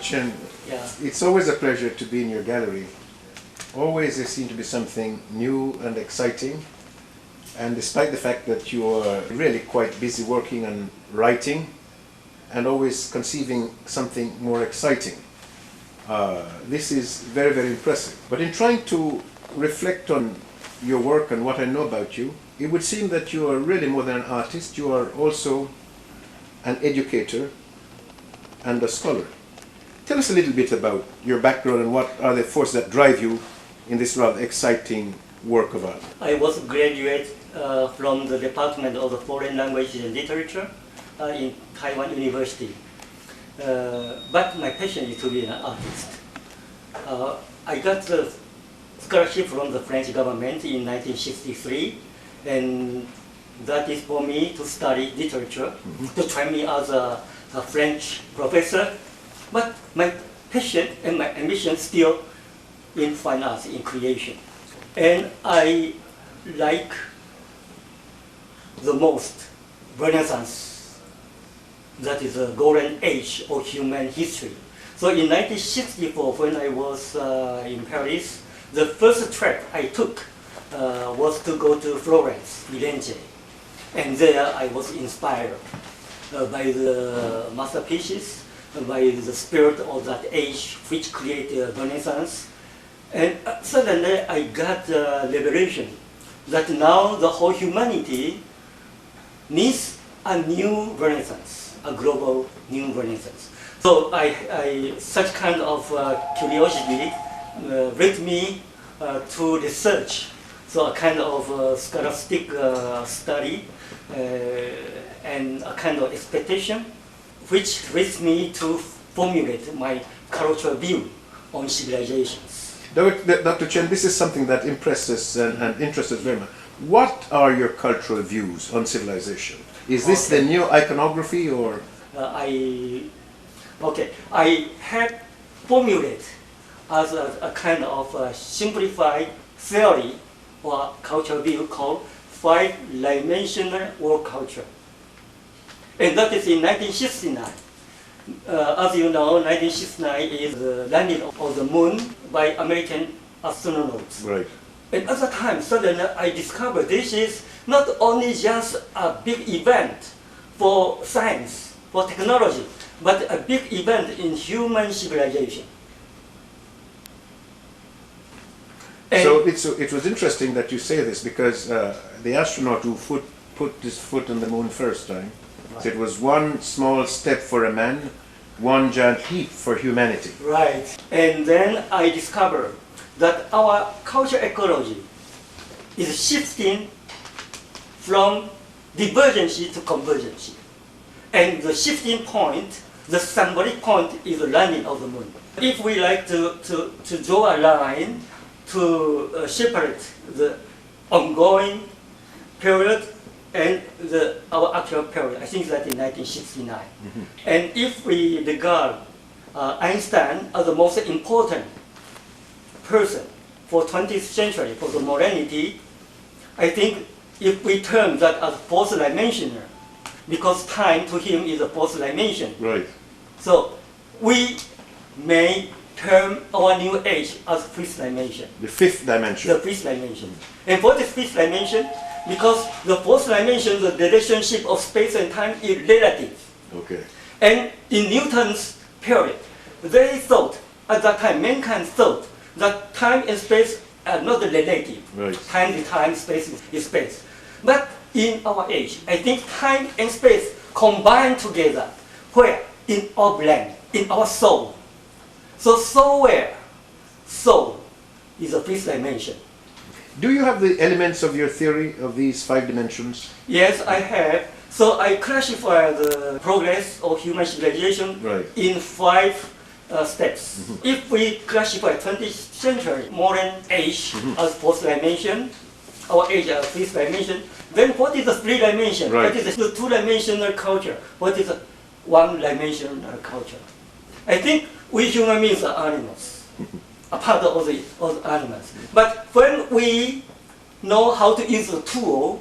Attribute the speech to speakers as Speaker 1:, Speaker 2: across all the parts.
Speaker 1: Chen,
Speaker 2: Yeah.
Speaker 1: it's always a pleasure to be in your gallery. Always there seems to be something new and exciting. And despite the fact that you are really quite busy working and writing and always conceiving something more exciting, this is very, very impressive. But in trying to reflect on your work and what I know about you, it would seem that you are really more than an artist. You are also an educator and a scholar. Tell us a little bit about your background and what are the forces that drive you in this rather exciting work of art.
Speaker 2: I was a graduate from the Department of the Foreign Languages and Literature in Taiwan University. But my passion is to be an artist. I got the scholarship from the French government in 1963, and that is for me to study literature, to train me as a French professor. But my passion and my ambition still in fine arts, in creation. And I like the most Renaissance. That is the golden age of human history. So in 1964, when I was in Paris, the first trip I took was to go to Florence, Firenze. And there I was inspired by the masterpieces, by the spirit of that age which created Renaissance. And suddenly I got the revelation that now the whole humanity needs a new Renaissance, a global new Renaissance. So such kind of curiosity led me to research, so a kind of scholastic study and a kind of expectation, which leads me to formulate my cultural view on civilizations.
Speaker 1: Dr. Chen, this is something that impresses and interests us very much. What are your cultural views on civilization? Is this the new iconography or?
Speaker 2: I have formulated as a kind of simplified theory or cultural view called five-dimensional world culture. And that is in 1969. As you know, 1969 is the landing of the moon by American astronauts.
Speaker 1: Right.
Speaker 2: And at the time, suddenly I discovered this is not only just a big event for science, for technology, but a big event in human civilization.
Speaker 1: So it was interesting that you say this, because the astronaut who put his foot on the moon first time, right. So it was one small step for a man, one giant leap for humanity.
Speaker 2: Right. And then I discovered that our cultural ecology is shifting from divergency to convergency. And the shifting point, the symbolic point, is the landing of the moon. If we like to draw a line to separate the ongoing period and our actual period, I think that in 1969. Mm-hmm. And if we regard Einstein as the most important person for 20th century, for the modernity, I think if we term that as fourth dimensional, because time to him is a fourth dimension.
Speaker 1: Right.
Speaker 2: So we may term our new age as fifth dimension.
Speaker 1: The fifth dimension.
Speaker 2: The fifth dimension. And for the fifth dimension, because the fourth dimension, the relationship of space and time is relative.
Speaker 1: Okay.
Speaker 2: And in Newton's period, they thought, at that time, mankind thought that time and space are not relative.
Speaker 1: Right.
Speaker 2: Time is time, space is space. But in our age, I think time and space combine together. Where? In our brain, in our soul. So somewhere, soul is a fifth dimension.
Speaker 1: Do you have the elements of your theory of these five dimensions?
Speaker 2: Yes, I have. So I classify the progress of human civilization in five steps. Mm-hmm. If we classify 20th century modern age as fourth dimension, our age as fifth dimension, then what is the three dimension? What is the two-dimensional culture? What is the one-dimensional culture? I think we human beings are animals, a part of all the animals. But when we know how to use the tool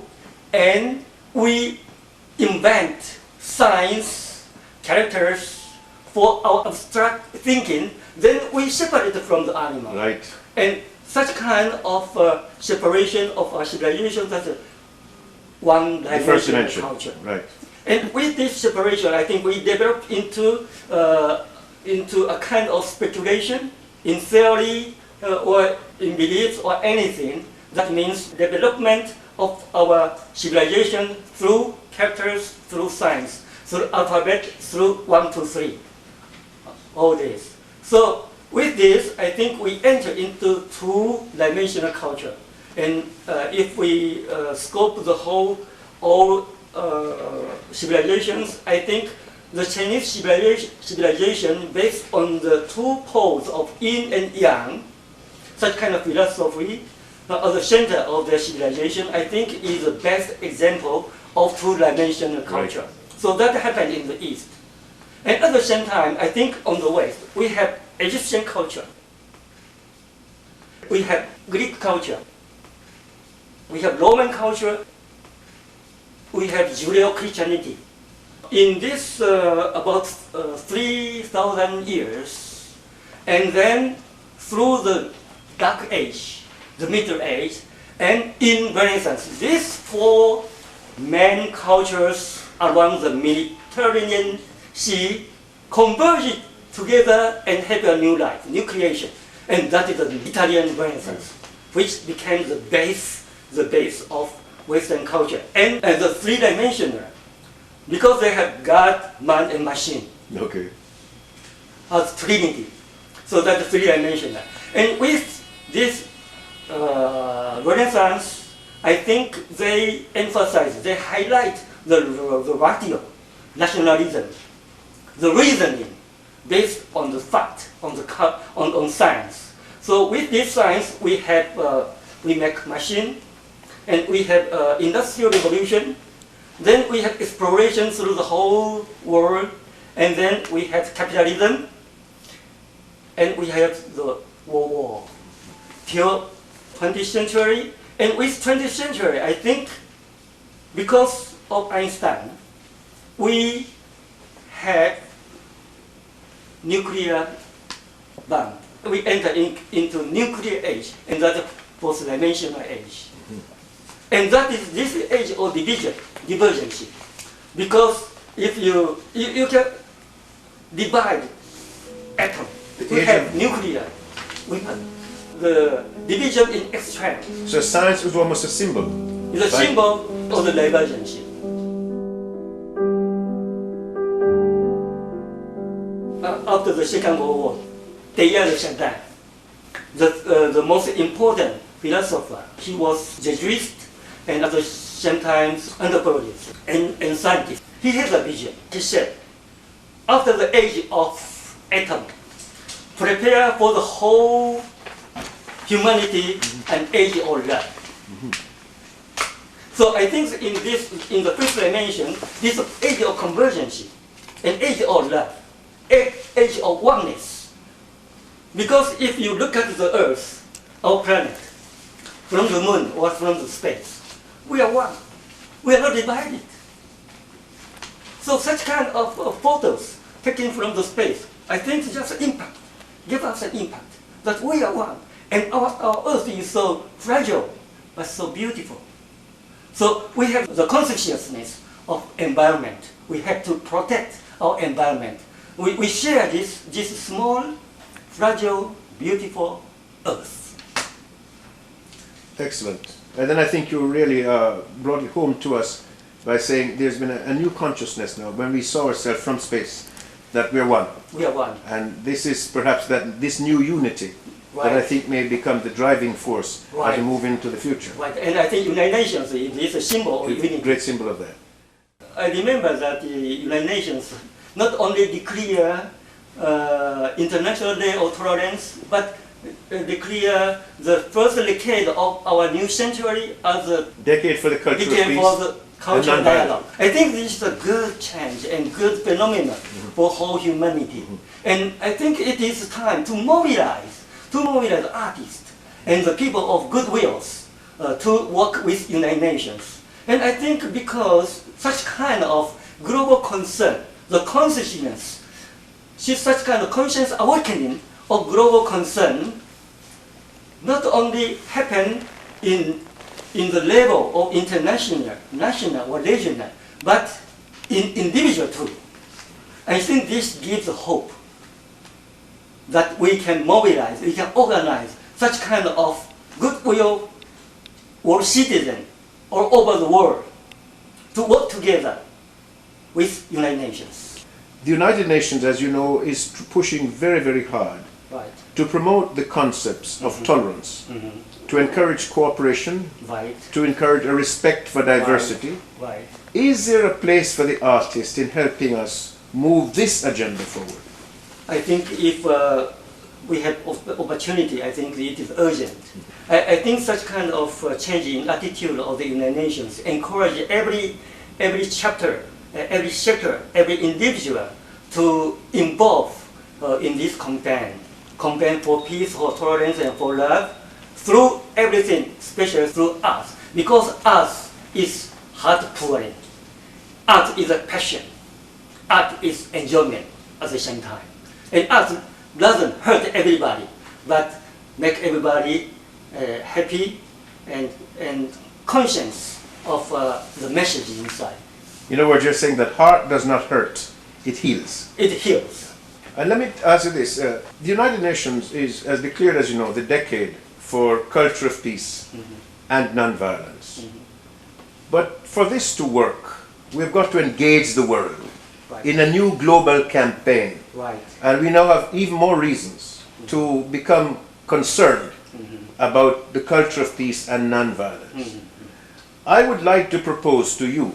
Speaker 2: and we invent science, characters, for our abstract thinking, then we separate from the animal.
Speaker 1: Right.
Speaker 2: And such kind of separation of our civilization, that's one
Speaker 1: The first
Speaker 2: dimension of
Speaker 1: dimension.
Speaker 2: culture.
Speaker 1: Right.
Speaker 2: And with this separation, I think we develop into a kind of speculation in theory or in beliefs or anything. That means development of our civilization through characters, through science, through alphabet, through 1, 2, 3. All this. So with this, I think we enter into two-dimensional culture. And if we scope the whole all civilizations, I think the Chinese civilization based on the two poles of yin and yang, such kind of philosophy at the center of their civilization, I think is the best example of two-dimensional culture. Right. So that happened in the East. And at the same time, I think on the West, we have Egyptian culture. We have Greek culture. We have Roman culture. We have Judeo-Christianity. In this about 3,000 years, and then through the Dark Age, the Middle Age, and in Renaissance, these four main cultures around the Mediterranean Sea converged together and have a new life, new creation. And that is the Italian Renaissance, which became the base of Western culture. And the three-dimensional, because they have God, man, and machine.
Speaker 1: Okay.
Speaker 2: As Trinity. So that's three-dimensional. And with this Renaissance, I think they emphasize, they highlight the ratio, nationalism, the reasoning based on the fact, on science. So with this science, we make machine, and we have industrial revolution. Then we have exploration through the whole world, and then we have capitalism, and we have the World War till 20th century. And with 20th century, I think because of Einstein, we have nuclear bomb. We enter into nuclear age, and that's a fourth-dimensional age. And that is this age of divergence. Because if you can divide atom, we have nuclear weapon. The division in extreme.
Speaker 1: So science was almost a symbol.
Speaker 2: It's a symbol of the divergence. After the Second World War, Teilhard de Chardin, the most important philosopher, he was Jesuit and at the same time anthropologist and scientist. He has a vision. He said, after the age of atom, prepare for the whole humanity and age of love. So I think in the first dimension, this age of convergence, an age of love, age of oneness. Because if you look at the Earth, our planet, from the moon or from the space, we are one. We are not divided. So such kind of photos taken from the space, I think just impact, give us an impact that we are one. And our Earth is so fragile, but so beautiful. So we have the consciousness of environment. We have to protect our environment. We share this small, fragile, beautiful Earth.
Speaker 1: Excellent. And then I think you really brought it home to us by saying there's been a new consciousness now when we saw ourselves from space, that we are one.
Speaker 2: We are one.
Speaker 1: And this is perhaps this new unity.
Speaker 2: Right.
Speaker 1: That I think may become the driving force
Speaker 2: right.
Speaker 1: as we move into the future.
Speaker 2: Right, and I think United Nations is a symbol of unity.
Speaker 1: Great symbol of that.
Speaker 2: I remember that the United Nations not only declare International Day of Tolerance, but declare the first decade of our new century as a
Speaker 1: decade for the cultural
Speaker 2: decade
Speaker 1: peace
Speaker 2: for the cultural
Speaker 1: and
Speaker 2: dialogue. I think this is a good change and good phenomenon for whole humanity. And I think it is time to mobilize artists and the people of goodwills to work with United Nations. And I think because such kind of global concern, the consciousness see such kind of conscious awakening of global concern not only happen in the level of international, national or regional, but in individual too. I think this gives hope that we can mobilize, we can organize such kind of goodwill world citizens all over the world to work together with United Nations.
Speaker 1: The United Nations, as you know, is pushing very, very hard
Speaker 2: Right.
Speaker 1: to promote the concepts of tolerance, to encourage cooperation,
Speaker 2: Right.
Speaker 1: to encourage a respect for diversity.
Speaker 2: Right.
Speaker 1: Is there a place for the artist in helping us move this agenda forward?
Speaker 2: I think if we have opportunity, I think it is urgent. I think such kind of change in attitude of the United Nations encourage every chapter, every sector, every individual to involve in this campaign for peace, for tolerance, and for love, through everything, especially through art. Because art is heart-pouring. Art is a passion. Art is enjoyment at the same time. And art doesn't hurt everybody, but make everybody happy and conscious of the message inside.
Speaker 1: In other words, you're saying that heart does not hurt, it heals.
Speaker 2: It heals.
Speaker 1: And let me ask you this. The United Nations is, as declared as you know, the decade for culture of peace and non-violence. But for this to work, we've got to engage the world in a new global campaign.
Speaker 2: Right.
Speaker 1: And we now have even more reasons to become concerned about the culture of peace and non-violence. I would like to propose to you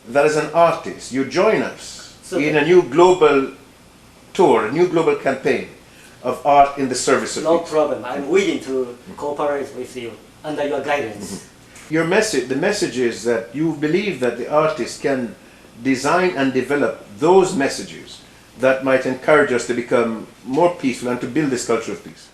Speaker 1: that as an artist, you join us in a new global tour, a new global campaign of art in the service of
Speaker 2: No
Speaker 1: peace.
Speaker 2: problem. I'm willing to cooperate with you under your guidance.
Speaker 1: Your message, the message is that you believe that the artist can design and develop those messages that might encourage us to become more peaceful and to build this culture of peace.